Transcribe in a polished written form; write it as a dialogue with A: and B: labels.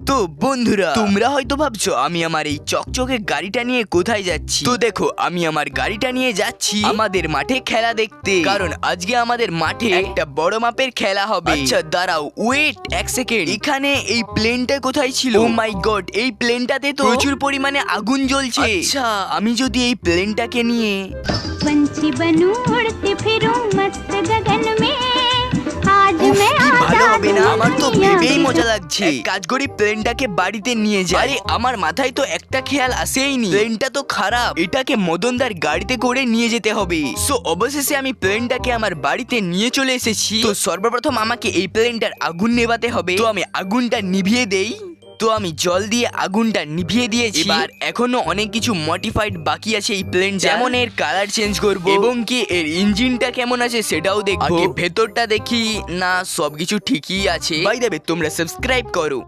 A: তো বন্ধুরা, তোমরা হয়তো ভাবছো আমি আমার এই চকচকে গাড়িটা নিয়ে কোথায় যাচ্ছি। তো দেখো, আমি আমার গাড়িটা নিয়ে যাচ্ছি আমাদের মাঠে খেলা দেখতে, কারণ আজকে আমাদের মাঠে একটা বড় মাপের খেলা হবে। আচ্ছা দাঁড়াও, ওয়েট এক সেকেন্ড, এখানে এই প্লেনটা কোথায় ছিল? ও মাই গড, এই প্লেনটাতে তো প্রচুর পরিমাণে আগুন জ্বলছে। আচ্ছা, আমি যদি এই প্লেনটাকে নিয়ে
B: पंछी बनूं उड़ती फिरूं मस्त गगन में आज मैं
A: ভালো হবে না? আমার তো
B: दुनिया
A: ভেবেই
B: में।
A: মজা লাগছে। এক কাজ করি, প্লেনটাকে বাড়িতে নিয়ে যাই। আরে আমার মাথায় তো একটা খেয়াল আসেইনি, প্লেনটা তো খারাপ, এটাকে মদনদার গাড়িতে করে নিয়ে যেতে হবে। সো অবশেষে আমি প্লেনটাকে আমার বাড়িতে নিয়ে চলে এসেছি। তো সর্বপ্রথম আমাকে এই প্লেনটার আগুন নেভাতে হবে। তো আমি আগুনটা নিভিয়ে দেই। তো আমি জল দিয়ে আগুনটা নিভিয়ে দিয়েছি। এবার এখনো অনেক কিছু মডিফাইড বাকি আছে এই প্লেন, যেমন এর কালার চেঞ্জ করব এবং কি এর ইঞ্জিনটা কেমন আছে সেটাও দেখব। আগে ভেতরটা দেখি, না সবকিছু ঠিকই আছে। বাই দ্য ওয়ে, তোমরা সাবস্ক্রাইব করো।